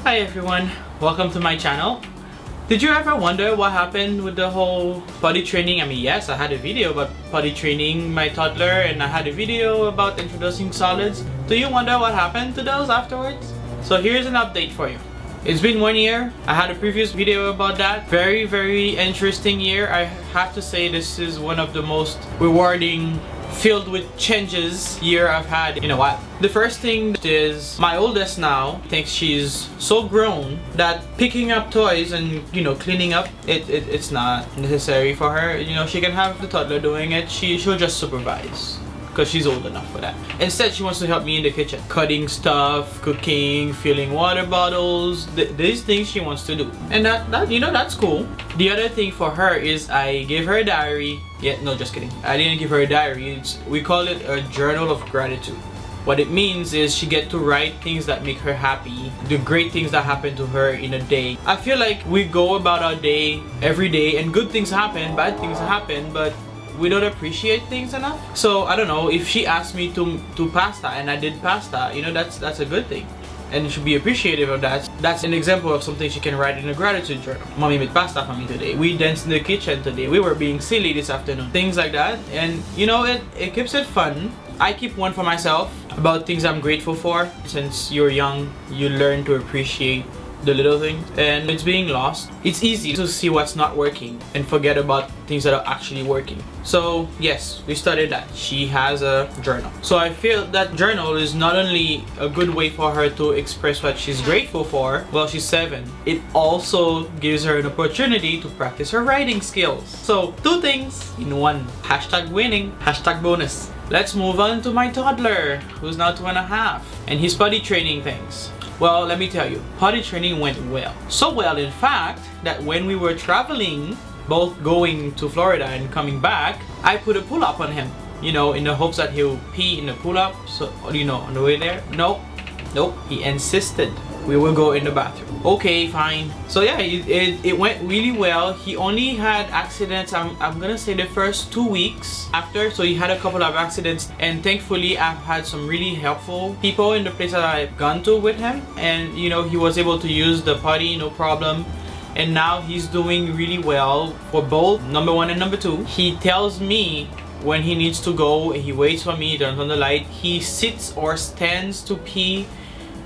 Hi everyone, welcome to my channel. Did you ever wonder what happened with the whole potty training? I mean, yes, I had a video about potty training my toddler and I had a video about introducing solids. Do you wonder what happened to those afterwards? So here's an update for you. It's been 1 year. I had a previous video about that. Very interesting year. I have to say this is one of the most rewarding, filled with changes year I've had in a while. The first thing is my oldest now thinks she's so grown that picking up toys and cleaning up it's not necessary for her. She can have the toddler doing it. She'll just supervise because she's old enough for that. Instead, she wants to help me in the kitchen, cutting stuff, cooking, filling water bottles. These things she wants to do, and that's cool. The other thing for her is I gave her a diary. Yeah, no, just kidding. I didn't give her a diary. We call it a journal of gratitude. What it means is she get to write things that make her happy, the great things that happen to her in a day. I feel like we go about our day every day and good things happen, bad things happen, but we don't appreciate things enough. So I don't know, if she asked me to pasta and I did pasta, that's a good thing, and you should be appreciative of that. That's an example of something she can write in a gratitude journal. Mommy made pasta for me today. We danced in the kitchen today. We were being silly this afternoon. Things like that, and it keeps it fun. I keep one for myself about things I'm grateful for. Since you're young, you learn to appreciate the little things, and it's being lost. It's easy to see what's not working and forget about things that are actually working. So yes, we started that. She has a journal. So I feel that journal is not only a good way for her to express what she's grateful for while she's 7, it also gives her an opportunity to practice her writing skills. So 2 things in one. #winning, #bonus. Let's move on to my toddler, who's now 2.5, and his potty training things. Well, let me tell you, potty training went well. So well, in fact, that when we were traveling, both going to Florida and coming back, I put a pull-up on him, in the hopes that he'll pee in the pull-up. So, on the way there, nope, he insisted we will go in the bathroom. Okay, fine. So yeah, it went really well. He only had accidents, I'm gonna say the first 2 weeks after. So he had a couple of accidents, and thankfully I've had some really helpful people in the place that I've gone to with him, and he was able to use the potty no problem. And now he's doing really well for both number 1 and number 2. He tells me when he needs to go, he waits for me, turns on the light, he sits or stands to pee.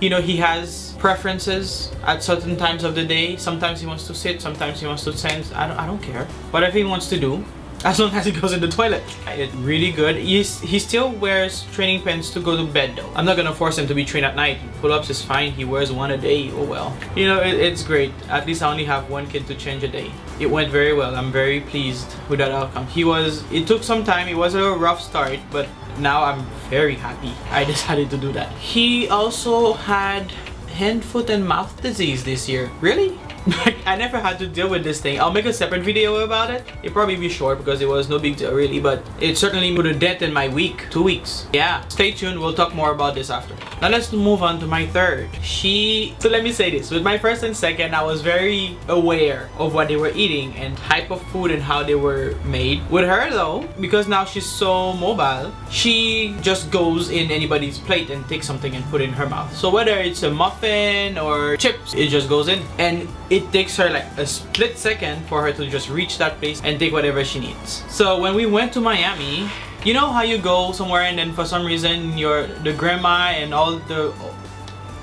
He has preferences at certain times of the day. Sometimes he wants to sit, sometimes he wants to stand. I don't care. Whatever he wants to do, as long as he goes in the toilet. It's really good. He still wears training pants to go to bed though. I'm not gonna force him to be trained at night. Pull-ups is fine. He wears 1 a day. Oh well. It's great. At least I only have 1 kid to change a day. It went very well. I'm very pleased with that outcome. It took some time. It was a rough start, but now I'm very happy I decided to do that. He also had hand, foot, and mouth disease this year. Really? I never had to deal with this thing. I'll make a separate video about it. It'll probably be short because it was no big deal really, but it certainly put a dent in my week. 2 weeks. Yeah, stay tuned. We'll talk more about this after. Now let's move on to my third. So let me say this. With my first and second, I was very aware of what they were eating and type of food and how they were made. With her though, because now she's so mobile, she just goes in anybody's plate and takes something and put it in her mouth. So whether it's a muffin or chips, it just goes in, and it takes her like a split second for her to just reach that place and take whatever she needs. So when we went to Miami, you know how you go somewhere and then for some reason the grandma and all the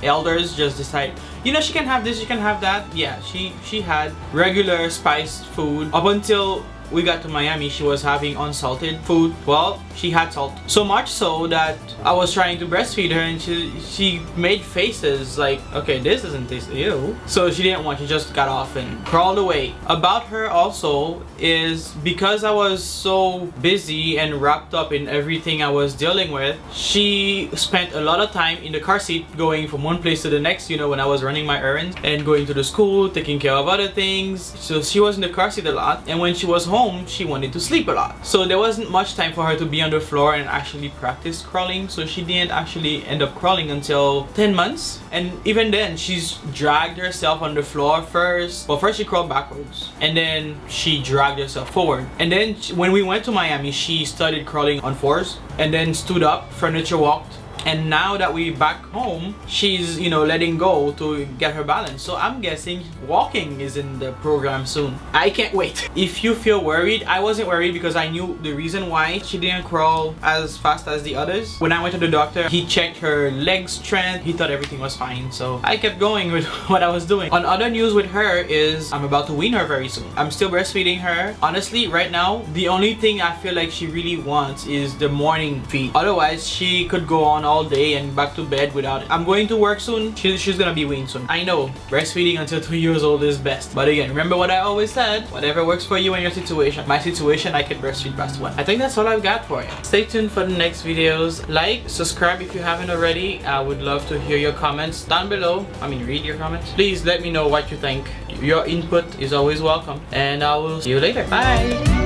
elders just decide, she can have this, you can have that. Yeah, she had regular spiced food up until we got to Miami. She was having unsalted food. Well, she had salt. So much so that I was trying to breastfeed her and she made faces like, okay, this doesn't taste ew. So she didn't want, she just got off and crawled away. About her also is because I was so busy and wrapped up in everything I was dealing with, she spent a lot of time in the car seat going from one place to the next, when I was running my errands and going to the school, taking care of other things. So she was in the car seat a lot, and when she was home, she wanted to sleep a lot. So there wasn't much time for her to be on the floor and actually practice crawling. So she didn't actually end up crawling until 10 months. And even then, she's dragged herself on the floor first. Well, first she crawled backwards, and then she dragged herself forward. And then when we went to Miami, she started crawling on 4s, and then stood up, furniture walked, and now that we're back home, she's, you know, letting go to get her balance. So I'm guessing walking is in the program soon. I can't wait. If you feel worried, I wasn't worried because I knew the reason why she didn't crawl as fast as the others. When I went to the doctor, he checked her leg strength. He thought everything was fine, so I kept going with what I was doing. On other news with her is I'm about to wean her very soon. I'm still breastfeeding her. Honestly, right now, the only thing I feel like she really wants is the morning feed. Otherwise, she could go on all day and back to bed without it. I'm going to work soon. She's gonna be weaned soon. I know, breastfeeding until 2 years old is best. But again, remember what I always said, whatever works for you and your situation. My situation, I can breastfeed past 1. I think that's all I've got for you. Stay tuned for the next videos. Like, subscribe if you haven't already. I would love to hear your comments down below. I mean, read your comments. Please let me know what you think. Your input is always welcome. And I will see you later. Bye!